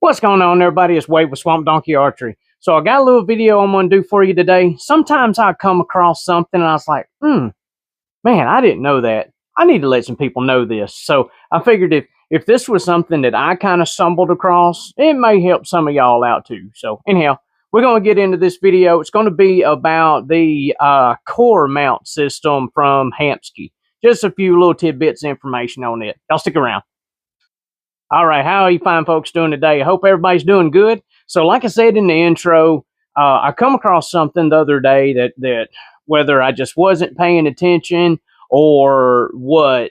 What's going on, everybody? It's Wade with Swamp Donkey Archery. So I got a little video I'm going to do for you today. Sometimes I come across something and I was like, man, I didn't know that. I need to let some people know this. So I figured if this was something that I kind of stumbled across, it may help some of y'all out too. So anyhow, we're going to get into this video. It's going to be about the COR mount system from Hamskea. Just a few little tidbits of information on it. Y'all stick around. All right, how are you fine folks doing today? I hope everybody's doing good. So like I said in the intro, I come across something the other day that whether I just wasn't paying attention or what,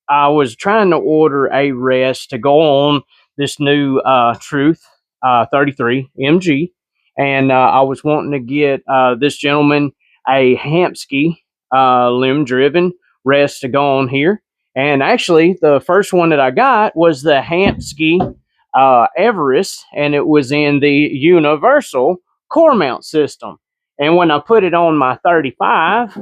I was trying to order a rest to go on this new Truth 33 MG, and I was wanting to get this gentleman a Hamskea limb-driven rest to go on here. And actually, the first one that I got was the Hamskea Everest, and it was in the universal COR mount system. And when I put it on my 35,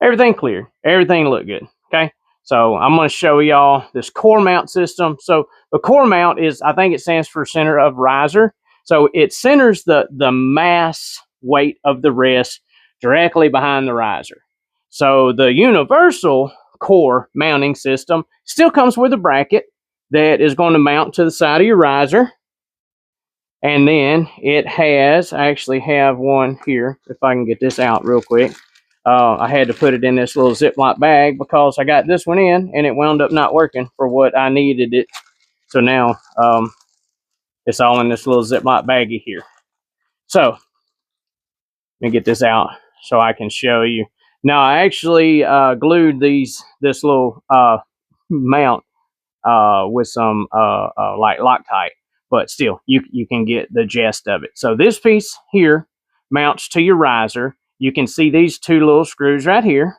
everything clear. Everything looked good. Okay, so I'm going to show y'all this COR mount system. So the COR mount is, I think it stands for center of riser. So it centers the mass weight of the rest directly behind the riser. So the universal COR mounting system still comes with a bracket that is going to mount to the side of your riser. And then it has, I actually have one here, if I can get this out real quick. I had to put it in this little Ziploc bag because I got this one in and it wound up not working for what I needed it. So now it's all in this little Ziploc baggie here. So let me get this out so I can show you. Now I actually glued this little mount with some like Loctite, but still you can get the gist of it. So this piece here mounts to your riser. You can see these two little screws right here.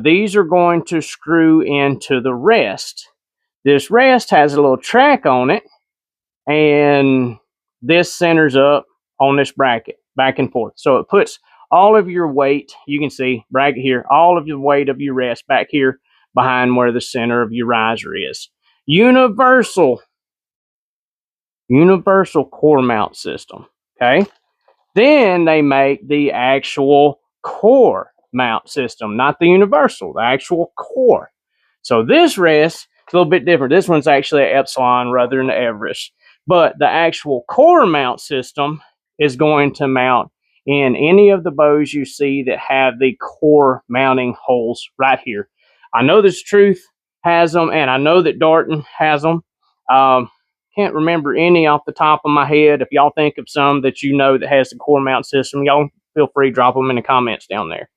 These are going to screw into the rest. This rest has a little track on it, and this centers up on this bracket back and forth. So it puts all of your weight, you can see bracket here, all of the weight of your rest back here behind where the center of your riser is. Universal COR mount system. Okay. Then they make the actual COR mount system, not the universal, the actual COR. So this rest is a little bit different. This one's actually an Epsilon rather than an Everest. But the actual COR mount system is going to mount in any of the bows you see that have the COR mounting holes right here. I know this Truth has them, and I know that Darton has them. Can't remember any off the top of my head. If y'all think of some that you know that has the COR mount system, y'all feel free to drop them in the comments down there.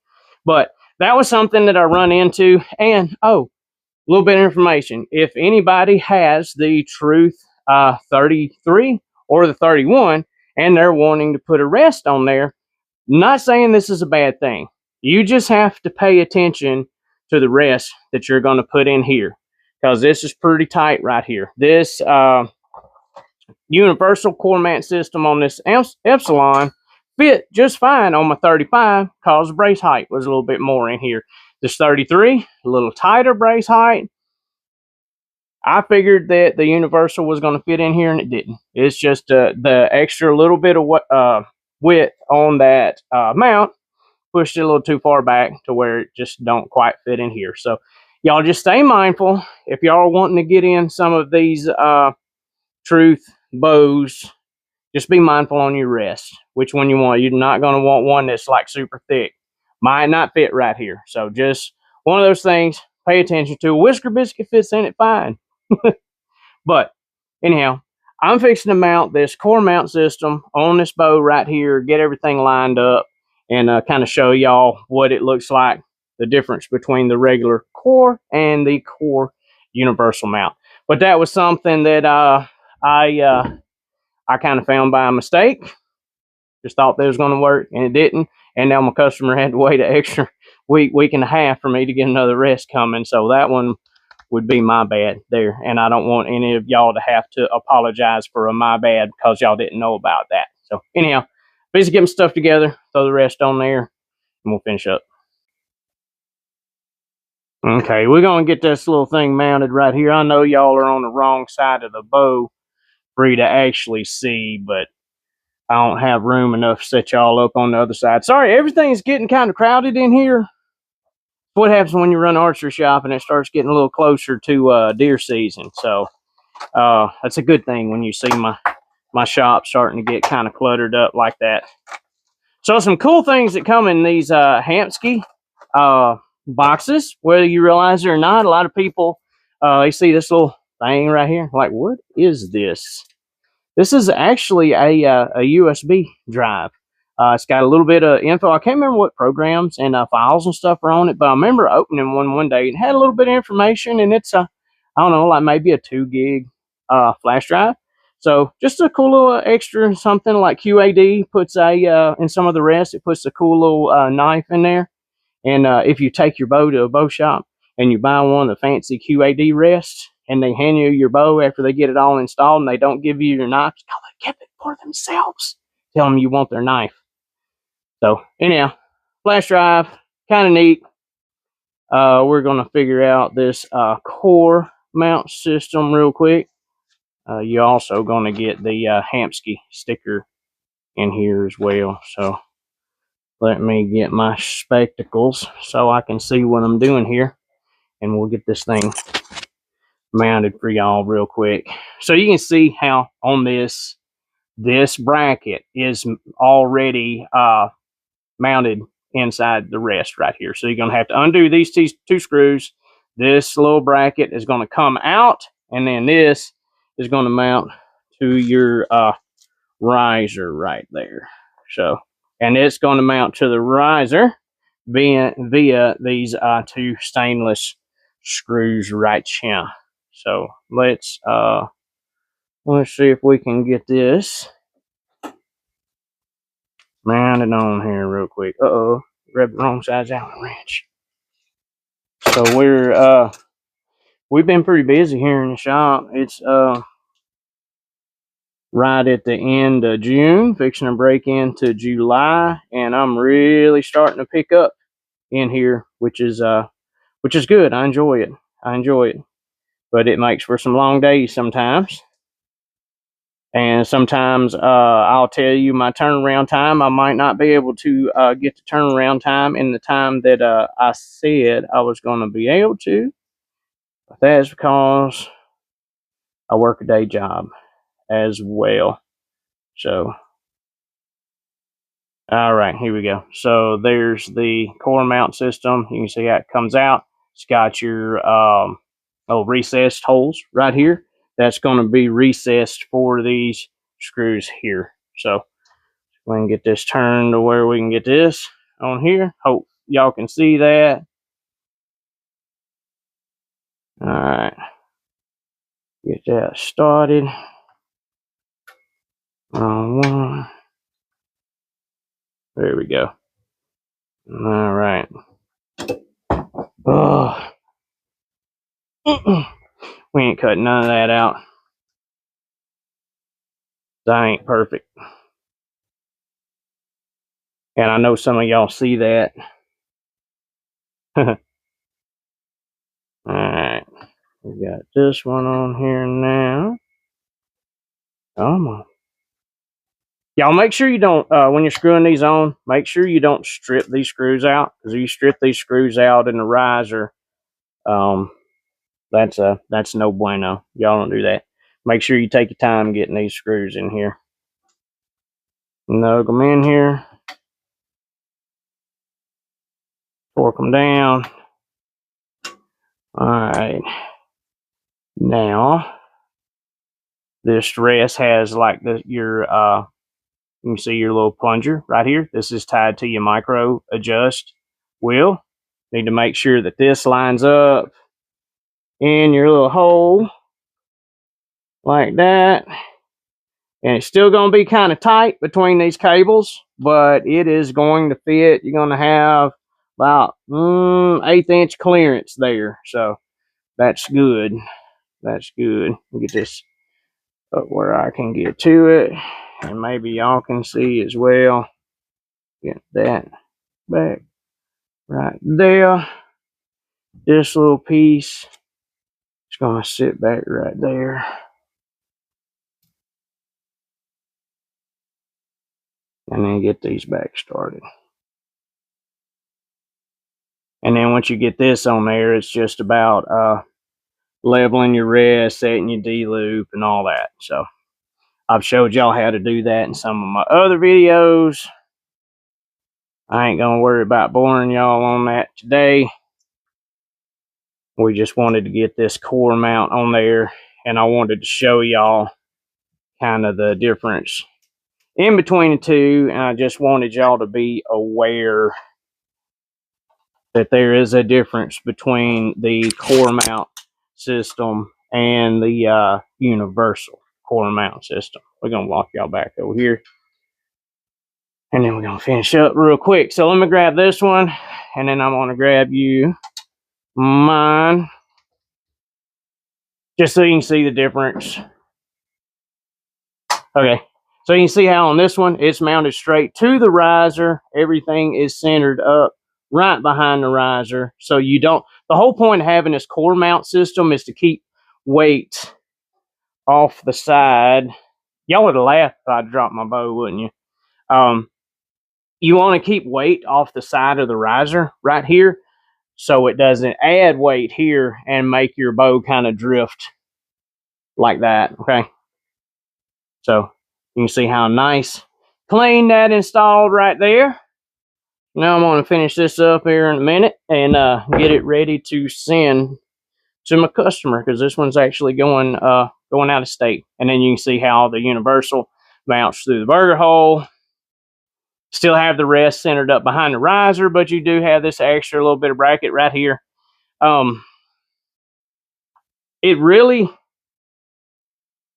But that was something that I run into. And oh, a little bit of information. If anybody has the Truth 33 or the 31 and they're wanting to put a rest on there, not saying this is a bad thing. You just have to pay attention to the rest that you're going to put in here, because this is pretty tight right here. This universal COR mount system on this Epsilon fit just fine on my 35 because the brace height was a little bit more in here. This 33, a little tighter brace height. I figured that the universal was going to fit in here, and it didn't. It's just the extra little bit of width on that mount pushed it a little too far back to where it just don't quite fit in here. So y'all just stay mindful. If y'all are wanting to get in some of these Truth bows, just be mindful on your rest, which one you want. You're not going to want one that's like super thick. Might not fit right here. So just one of those things, pay attention to. Whisker biscuit fits in it fine. But anyhow, I'm fixing to mount this COR mount system on this bow right here, get everything lined up, and kind of show y'all what it looks like, the difference between the regular COR and the COR universal mount. But that was something that I kind of found by mistake. Just thought that was going to work, and it didn't. And now my customer had to wait an extra week and a half for me to get another rest coming. So that one would be my bad there. And I don't want any of y'all to have to apologize for a my bad because y'all didn't know about that. So anyhow, busy getting stuff together, throw the rest on there, and we'll finish up. Okay, we're going to get this little thing mounted right here. I know y'all are on the wrong side of the bow for you to actually see, but I don't have room enough to set y'all up on the other side. Sorry, everything's getting kind of crowded in here. What happens when you run archery shop and it starts getting a little closer to deer season? So that's a good thing when you see my shop starting to get kind of cluttered up like that. So some cool things that come in these Hamskea boxes, whether you realize it or not. A lot of people, they see this little thing right here, like, what is this? This is actually a USB drive. It's got a little bit of info. I can't remember what programs and files and stuff are on it, but I remember opening one day and had a little bit of information, and it's I don't know, like maybe a 2 gig flash drive. So just a cool little extra something. Like QAD puts a in some of the rest, it puts a cool little knife in there. And if you take your bow to a bow shop and you buy one of the fancy QAD rests, and they hand you your bow after they get it all installed, and they don't give you your knife, they kept it for themselves. Tell them you want their knife. So anyhow, flash drive, kind of neat. We're going to figure out this COR mount system real quick. You're also going to get the Hamskea sticker in here as well. So let me get my spectacles so I can see what I'm doing here, and we'll get this thing mounted for y'all real quick. So you can see how on this bracket is already mounted inside the rest right here. So you're going to have to undo these two screws. This little bracket is going to come out, and then this is going to mount to your riser right there. So, and it's going to mount to the riser via these two stainless screws right here. So let's see if we can get this mounted on here real quick. Uh-oh, grabbed the wrong size Allen wrench. So we've been pretty busy here in the shop. It's right at the end of June, fixing to break into July, and I'm really starting to pick up in here, which is good. I enjoy it. But it makes for some long days sometimes. And sometimes I'll tell you my turnaround time. I might not be able to get the turnaround time in the time that I said I was going to be able to. But that's because I work a day job as well. So, all right, here we go. So there's the COR mount system. You can see how it comes out. It's got your recessed holes right here. That's going to be recessed for these screws here. So we can get this turned to where we can get this on here. Hope y'all can see that. All right, get that started. One. There we go. All right. Oh, we ain't cutting none of that out. That ain't perfect. And I know some of y'all see that. All right. We got this one on here now. Come on. Y'all make sure you don't, when you're screwing these on, make sure you don't strip these screws out. Because if you strip these screws out in the riser, that's no bueno. Y'all don't do that. Make sure you take your time getting these screws in here. Nug them in here. Torque them down. All right. Now, this rest has like you can see your little plunger right here. This is tied to your micro adjust wheel. Need to make sure that this lines up in your little hole like that. And it's still going to be kind of tight between these cables, but it is going to fit. You're going to have about 1/8 inch clearance there. So that's good. That's good. Get this up where I can get to it. And maybe y'all can see as well. Get that back right there. This little piece is going to sit back right there. And then get these back started. And then once you get this on there, it's just about leveling your rest, setting your D-loop, and all that. So I've showed y'all how to do that in some of my other videos. I ain't going to worry about boring y'all on that today. We just wanted to get this core mount on there, and I wanted to show y'all kind of the difference in between the two, and I just wanted y'all to be aware that there is a difference between the core mount system and the universal core mount system. We're going to walk y'all back over here, and then we're going to finish up real quick. So let me grab this one, and then I'm going to grab you mine, just so you can see the difference. Okay, so you can see how on this one, it's mounted straight to the riser. Everything is centered up right behind the riser. So you don't, the whole point of having this core mount system is to keep weight off the side. Y'all would have laughed if I dropped my bow, wouldn't you? You want to keep weight off the side of the riser right here, so it doesn't add weight here and make your bow kind of drift like that, okay? So you can see how nice, clean that installed right there. Now I'm going to finish this up here in a minute and get it ready to send to my customer, because this one's actually going out of state. And then you can see how the universal mounts through the burger hole. Still have the rest centered up behind the riser, but you do have this extra little bit of bracket right here. It really,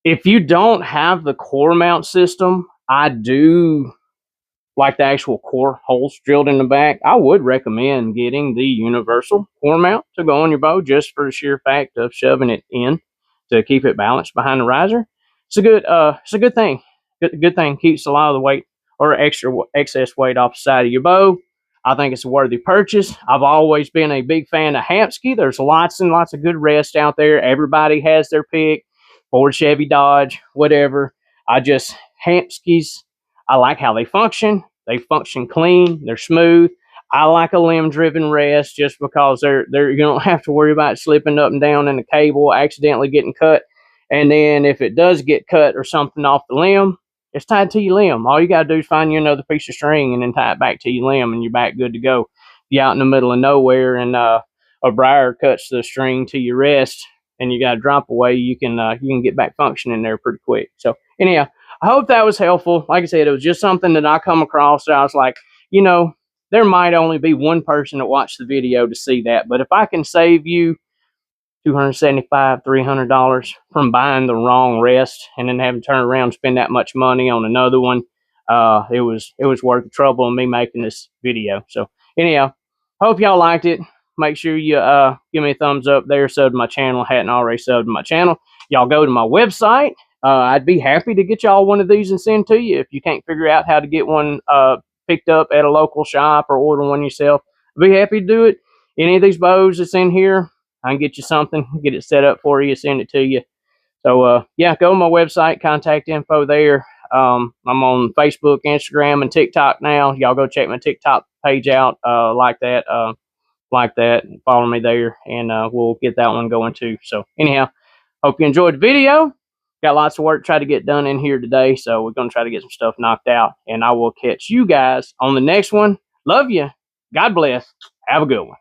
if you don't have the core mount system, I do like the actual core holes drilled in the back. I would recommend getting the universal core mount to go on your bow, just for the sheer fact of shoving it in to keep it balanced behind the riser. It's a good thing. Good thing. Keeps a lot of the weight or excess weight off the side of your bow. I think it's a worthy purchase. I've always been a big fan of Hamskea. There's lots and lots of good rests out there. Everybody has their pick. Ford, Chevy, Dodge, whatever. Hamskeas, I like how they function. They function clean. They're smooth. I like a limb-driven rest just because you don't have to worry about slipping up and down in the cable, accidentally getting cut. And then if it does get cut or something off the limb, it's tied to your limb. All you got to do is find you another piece of string and then tie it back to your limb, and you're back good to go. If you're out in the middle of nowhere and a briar cuts the string to your wrist and you got to drop away, you can get back functioning there pretty quick. So anyhow, I hope that was helpful. Like I said, it was just something that I come across. So I was like, there might only be one person that watched the video to see that. But if I can save you $275, $300 from buying the wrong rest and then having to turn around and spend that much money on another one, it was worth the trouble of me making this video. So anyhow, hope y'all liked it. Make sure you give me a thumbs up there, sub to my channel. Hadn't already subbed to my channel. Y'all go to my website. I'd be happy to get y'all one of these and send to you. If you can't figure out how to get one picked up at a local shop or order one yourself, I'd be happy to do it. Any of these bows that's in here, I can get you something, get it set up for you, send it to you. So, yeah, go to my website, contact info there. I'm on Facebook, Instagram, and TikTok now. Y'all go check my TikTok page out, like that, follow me there, and we'll get that one going too. So anyhow, hope you enjoyed the video. Got lots of work to try to get done in here today, so we're going to try to get some stuff knocked out, and I will catch you guys on the next one. Love you. God bless. Have a good one.